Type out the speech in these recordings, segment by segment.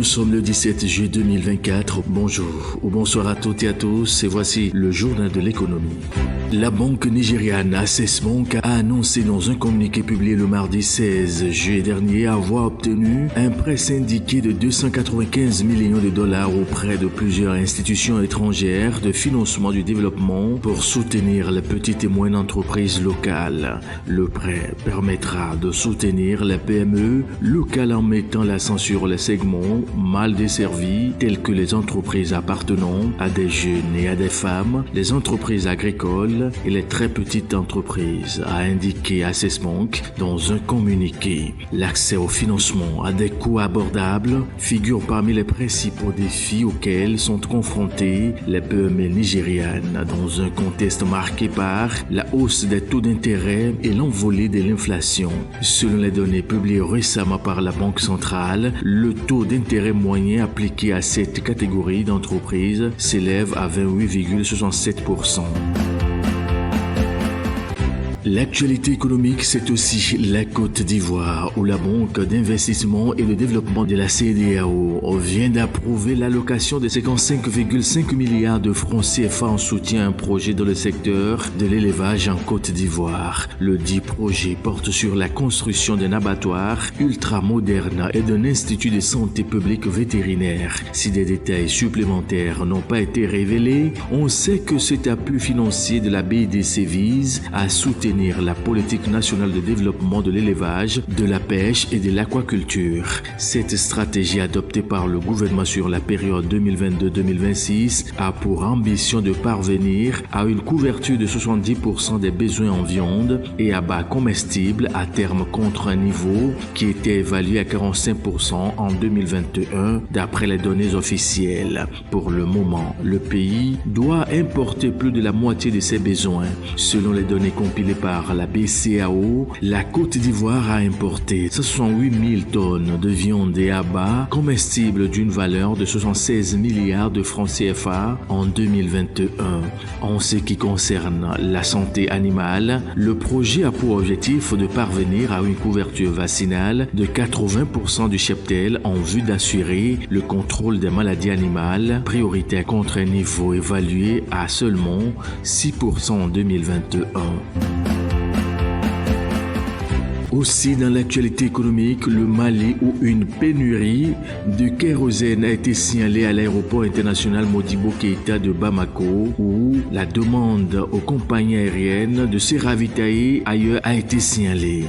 Nous sommes le 17 juillet 2024. Bonjour ou bonsoir à toutes et à tous et voici le journal de l'économie. La banque nigériane Access Bank a annoncé dans un communiqué publié le mardi 16 juillet dernier avoir obtenu un prêt syndiqué de 295 millions de dollars auprès de plusieurs institutions étrangères de financement du développement pour soutenir les petites et moyennes entreprises locales. Le prêt permettra de soutenir les PME locales en mettant l'accent sur les segments mal desservis tels que les entreprises appartenant à des jeunes et à des femmes, les entreprises agricoles et les très petites entreprises, a indiqué Access Bank dans un communiqué. L'accès au financement à des coûts abordables figure parmi les principaux défis auxquels sont confrontées les PME nigérianes dans un contexte marqué par la hausse des taux d'intérêt et l'envolée de l'inflation. Selon les données publiées récemment par la Banque centrale, le taux d'intérêt moyen appliqué à cette catégorie d'entreprises s'élève à 28,67%. L'actualité économique, c'est aussi la Côte d'Ivoire, où la Banque d'investissement et de développement de la CEDEAO vient d'approuver l'allocation de 55,5 milliards de francs CFA en soutien à un projet dans le secteur de l'élevage en Côte d'Ivoire. Le dit projet porte sur la construction d'un abattoir ultra-moderne et d'un institut de santé publique vétérinaire. Si des détails supplémentaires n'ont pas été révélés, on sait que cet appui financier de la BDC vise à soutenir la politique nationale de développement de l'élevage, de la pêche et de l'aquaculture. Cette stratégie adoptée par le gouvernement sur la période 2022-2026 a pour ambition de parvenir à une couverture de 70% des besoins en viande et à bas comestibles à terme contre un niveau qui était évalué à 45% en 2021 d'après les données officielles. Pour le moment, le pays doit importer plus de la moitié de ses besoins. Selon les données compilées par la BCAO, la Côte d'Ivoire a importé 68 000 tonnes de viande et abats comestibles d'une valeur de 76 milliards de francs CFA en 2021. En ce qui concerne la santé animale, le projet a pour objectif de parvenir à une couverture vaccinale de 80% du cheptel en vue d'assurer le contrôle des maladies animales prioritaires contre un niveau évalué à seulement 6% en 2021. Aussi dans l'actualité économique, le Mali où une pénurie de kérosène a été signalée à l'aéroport international Modibo Keïta de Bamako où la demande aux compagnies aériennes de se ravitailler ailleurs a été signalée.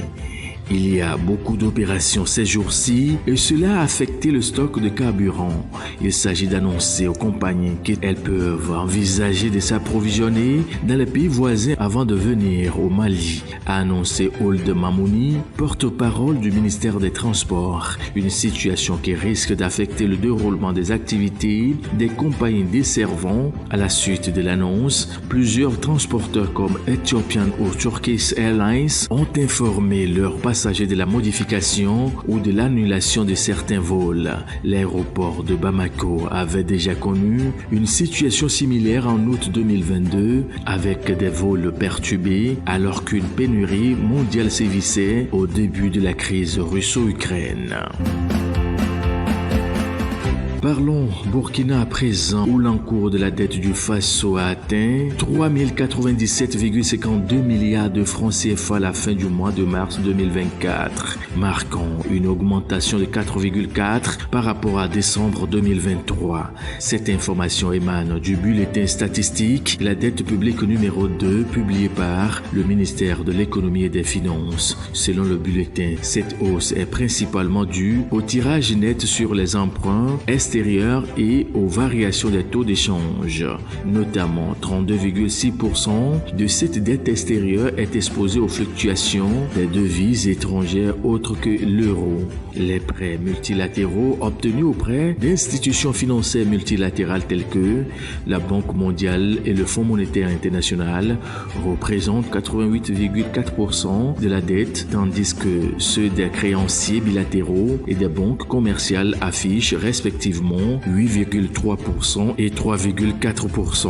Il y a beaucoup d'opérations ces jours-ci et cela a affecté le stock de carburant. Il s'agit d'annoncer aux compagnies qu'elles peuvent envisager de s'approvisionner dans les pays voisins avant de venir au Mali, a annoncé Ould Mamouni, porte-parole du ministère des Transports. Une situation qui risque d'affecter le déroulement des activités des compagnies desservant. À la suite de l'annonce, plusieurs transporteurs comme Ethiopian ou Turkish Airlines ont informé leurs passagers de la modification ou de l'annulation de certains vols. L'aéroport de Bamako avait déjà connu une situation similaire en août 2022 avec des vols perturbés alors qu'une pénurie mondiale sévissait au début de la crise russo-ukrainienne. Parlons Burkina à présent où l'encours de la dette du Faso a atteint 3097,52 milliards de francs CFA à la fin du mois de mars 2024, marquant une augmentation de 4,4 par rapport à décembre 2023. Cette information émane du bulletin statistique de la dette publique numéro 2 publié par le ministère de l'économie et des finances. Selon le bulletin, cette hausse est principalement due au tirage net sur les emprunts extérieurs et aux variations des taux d'échange. Notamment, 32,6% de cette dette extérieure est exposée aux fluctuations des devises étrangères autres que l'euro. Les prêts multilatéraux obtenus auprès d'institutions financières multilatérales telles que la Banque mondiale et le Fonds monétaire international représentent 88,4% de la dette, tandis que ceux des créanciers bilatéraux et des banques commerciales affichent respectivement développement 8,3% et 3,4%.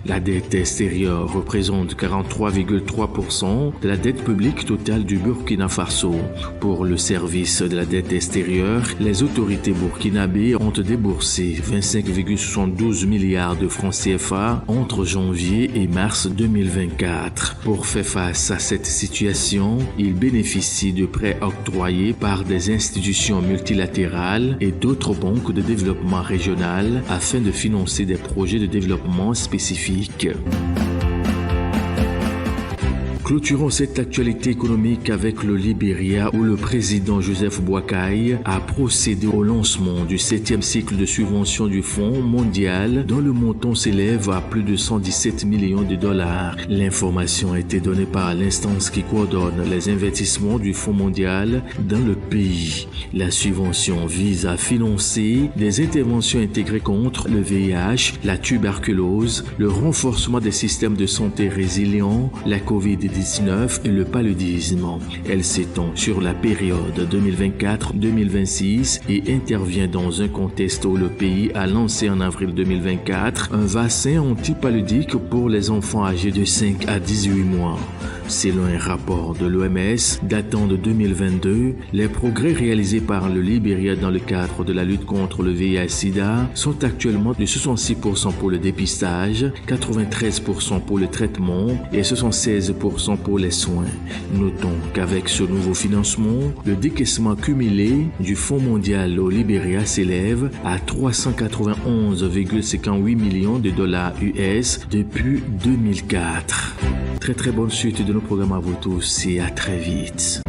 La dette extérieure représente 43,3% de la dette publique totale du Burkina Faso. Pour le service de la dette extérieure, les autorités burkinabées ont déboursé 25,72 milliards de francs CFA entre janvier et mars 2024. Pour faire face à cette situation, ils bénéficient de prêts octroyés par des institutions multilatérales et d'autres banques de développement régionales afin de financer des projets de développement spécifiques. Clôturons cette actualité économique avec le Libéria où le président Joseph Boakai a procédé au lancement du 7e cycle de subvention du Fonds mondial dont le montant s'élève à plus de 117 millions de dollars. L'information a été donnée par l'instance qui coordonne les investissements du Fonds mondial dans le pays. La subvention vise à financer des interventions intégrées contre le VIH, la tuberculose, le renforcement des systèmes de santé résilients, la COVID-19 et le paludisme. Elle s'étend sur la période 2024-2026 et intervient dans un contexte où le pays a lancé en avril 2024 un vaccin antipaludique pour les enfants âgés de 5 à 18 mois. Selon un rapport de l'OMS datant de 2022, les progrès réalisés par le Libéria dans le cadre de la lutte contre le VIH-Sida sont actuellement de 66% pour le dépistage, 93% pour le traitement et 76% pour les soins. Notons qu'avec ce nouveau financement, le décaissement cumulé du Fonds mondial au Libéria s'élève à 391,58 millions de dollars US depuis 2004. Très bonne suite de nos programmes à vous tous et à très vite.